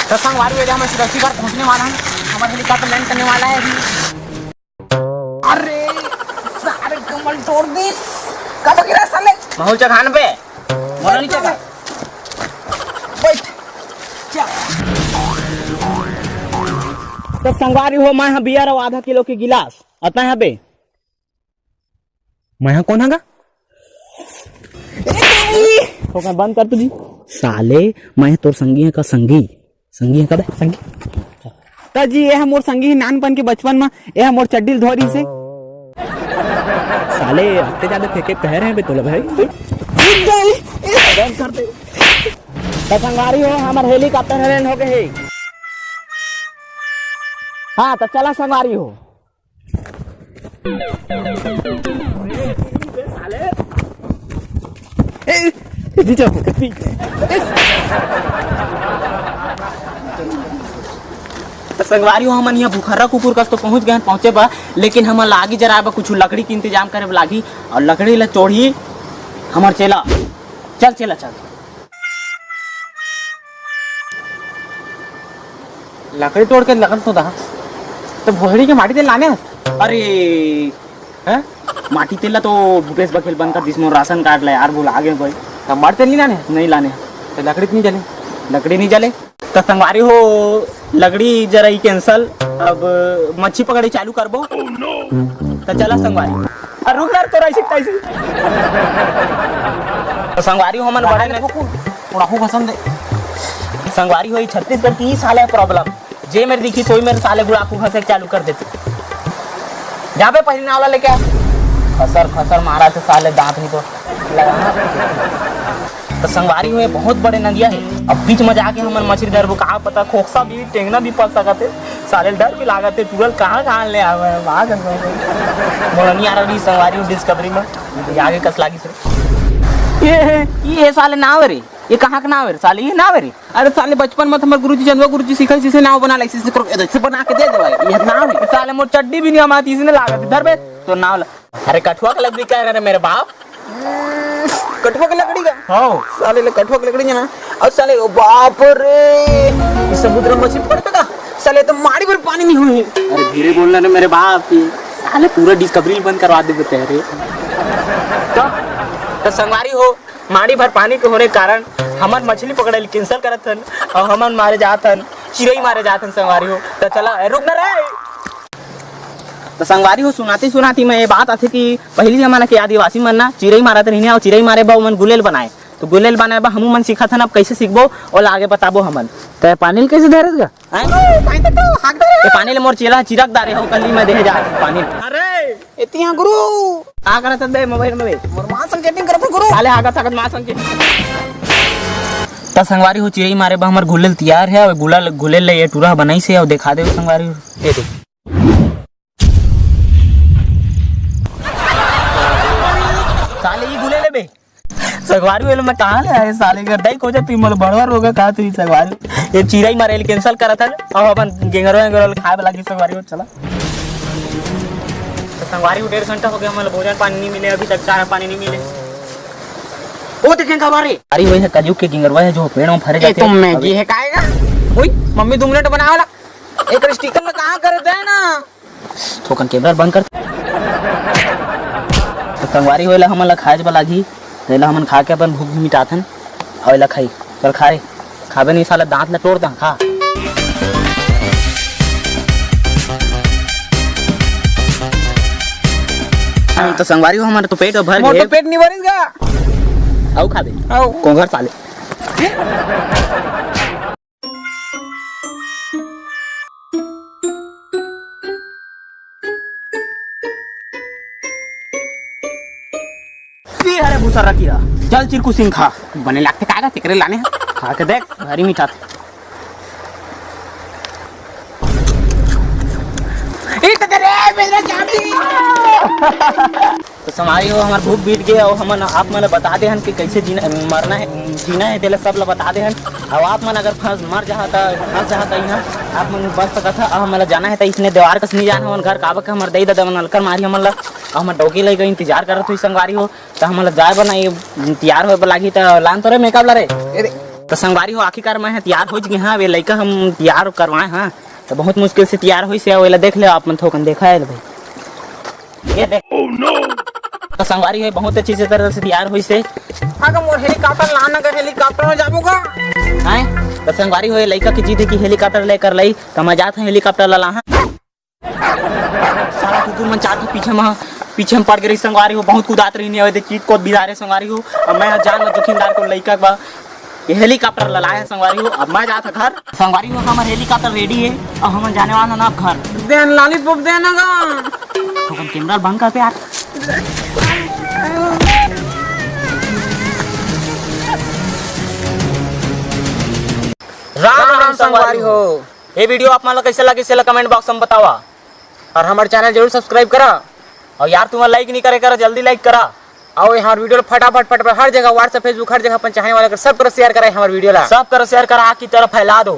तो संगवारी हो हम सुरक्षित पर पहुंचने वाला है। हमारा हेलीकॉप्टर लैंड करने वाला है अभी। अरे सारे कमल तोड़ दी। कब गिरा साले? महल चढ़ाने पे मोला नीचे का बैठ चल। तो संगवारी हो मैं यहाँ बियर और आधा किलो की गिलास आता है यहाँ पे। मैं यहाँ कौन हैगा? तो बंद कर तुझी साले। मैं तोर संगी है का संगी संगी है कब संगी तो जी ये मोर संगी नानपन के बचपन में ये मोर चड्डील धोरी से साले हफ्ते ज्यादा फेंके कह रहे हैं बे तोला भाई करते तो संगवारी हो हमार हेलीकॉप्टर लैंड हो गए। हाँ तो चला संगवारी हो। तो संगवारी हो हम यहाँ बुखारा कुकुर कस तो पहुंच गए पहुंचे बा, लेकिन हम लागी जरा कुछ लकड़ी के इंतजाम करे लागी और लकड़ी ला चोड़ी हमार चेला चल चला चल। लकड़ी तोड़ के लगन तो दहा तो भोसड़ी के माटी तेल लाने। अरे हैं माटी तेल ला तो भूपेश बखेल बंद कर दिस मोर राशन कार्ड ला यार बोल आगे कोई तब माटी तेल नहीं लाने तो लकड़ी नहीं जले लकड़ी नहीं जले। तो संगवारी हो लकड़ी जरा ही कैंसल। अब मच्छी पकड़ी चालू करबो तो चला संगवारी। और रुक यार तोरा ऐसे कैसे तो संगवारी हो मन बड़ा ने थोड़ा हो पसंद है। संगवारी हो छत्तीसगढ़ की साले प्रॉब्लम जे मेरे दिखी तो मेरे साले गुड़ाकू फंसे चालू कर देते। जहाँ पे पहले नावला लेके खसर खसर मारा थे साले दांत नहीं तो लगाना। तो संगवारी हुए बहुत बड़े नदिया है। अब बीच में जाके हमारे मछली डर कहा पता खोखसा भी टेंगना भी पड़ सकते साले डर भी लागते टूरल कहाँ ले आवे मोरनी आ रही संगवारी डिस्कवरी में आगे कस लागी से ये साले नाव रे ये कहाँ का नाव है साले ये नाव रे। अरे साले बचपन में हमारे गुरुजी चंदवा गुरुजी सिखाई जिसे नाव बना ऐसे बना के दे दे भाई ये नाव है। साले मोर चड्डी भी नहीं हमारी इसने लागत धर बे तो नाव। अरे कठुआ का लकड़ी क्या करे मेरे बाप कठुआ की लकड़ी का हाँ साले कठुआ की लकड़ी ना। और साले बाप रे समुद्र में मछली पकड़ता साले तो मारी पर पानी नहीं हुई। अरे धीरे बोलना रे मेरे बाप साले पूरा डिस्कवरी बंद करवा दे बते रे। तो संगवारी हो मारी भर पानी के होने कारण हमार मछली पकड़े कैंसिल करत हन और हमन मारे जात हन चिड़ई मारे जात हन संगवारी हो। तो चला रुक ना रे। तो संगवारी हो सुनाती सुनाती मैं ये बात आती कि पहली जमाना के आदिवासी मन ना चिड़ई मारत नहीं और चिड़ई मारे बा मन गुलेल बनाए तो गुलेल बनाए बा हमू मन सीखत हन अब कैसे सीखबो और आगे बताबो हमन। तो पानी कैसे धरत गा पानी ले मोर चेला चिरक दारे हो कली में देह जा पानी। अरे एतिया गुरु आ करत दे मोबाइल में मोर मां संग चैटिंग करत गुरु साले आगत आगत मां संग। तो संगवारी हो चिड़ई मारे बा हमर गुलेल तैयार है और गुलेल ले ये टूरा बनाई से और दिखा दे संगवारी दे दे। साले ये गुले ले बे संगवारी वाले मैं कहां ले आए साले कर दई खोजे तू मोर बड़वा रोगा कहा तू संगवारी ये चिड़ई मारे कैंसिल करत है और अपन गेंगरो खाए वाला संगवारी हो चला। तो संगवारी 1.5 घंटा हो गया हमारे भोजन पानी नहीं मिले अभी तक चारा पानी नहीं मिले। वो देखें खबरी अरे वही है कजू के गिंगरवा है जो पेड़ में फरे जाते हैं। तुम मैगी है काएगा ओए मम्मी 2 मिनट बनावाला एक स्टिकर में कहां करते है ना थोकन कैमरा बंद कर। तो संगवारी होइला हमन ला खाए वाला घी तेला हमन खा के अपन भूख मिटाथन होइला खाई चल खा रे खाबे नहीं साला दांत ला तोड़ दा खा। तो संगवारी हो हमारे तो पेट भर गए। पेट नहीं भरेगा आउ खा दे आउ कोंघर साले। अरे भूसा रखी रहा चल चिरकू सिंह खा बने लागते कागा तेरे लाने खा के देख भारी मीठा थे। तो समारी हो हमार भूख बीत गया और हमन आप मन बता दे हन कि कैसे मरना है जीना है तेला सब ला बता दे हन। अब आप मन अगर मर जाता फंस जाता यहाँ आप मन बच सकता था। अब हमारा जाना है तो इसने देवार कस नहीं जाना हमन घर काबा के हमारे दई दादा नलकर मारी हमन ला हम डोकी लग इंतजार करत हुई संगवारी हो तो हम जाए बना तैयार हो लागी तो लान तो रे मेकअप ला रे तो संगवारी हो आखिरकार मैं तैयार हो गए हाँ वे लड़का हम तैयार करवाए हाँ तो बहुत मुश्किल से तैयार हुई से वेला देख ले आप मन थोकन देखा है भाई ये देख तो संगवारी है बहुत अच्छी से तरह से तैयार हुई से अगर मोर हेलीकॉप्टर लाना कर हेलीकॉप्टर में जाबूगा हैं तो संगवारी हो लड़का की जीत है कि हेलीकॉप्टर लेकर लई तो मजा था हेलीकॉप्टर ला हाँ सारा कुकुर मन चार पीछे में पड़ गई संगवारी हो बहुत कुदात रही नहीं हुए चीट को बिदारे संगवारी हो अब मैं जान जोखिमदार को लड़का बा ये हेलीकॉप्टर ललाया संगवारी हो अब मैं जाता घर संगवारी हो हमारा हेलीकॉप्टर रेडी है और हम जाने वाला ना घर देन लॉलीपॉप देना गा तो हम कैमरा बंद करते यार राम राम संगवारी हो ये वीडियो आप मान कैसे लगे इसे कमेंट बॉक्स में बतावा और हमारे चैनल जरूर सब्सक्राइब करा और यार तुम्हें लाइक नहीं करे करा जल्दी लाइक करा आओ यहाँ वीडियो फटाफट हर जगह व्हाट्सएप फेसबुक हर जगह अपन चाहने वाले सब कर शेयर करें हमारे वीडियो ला सब करो शेयर करा की तरफ फैला दो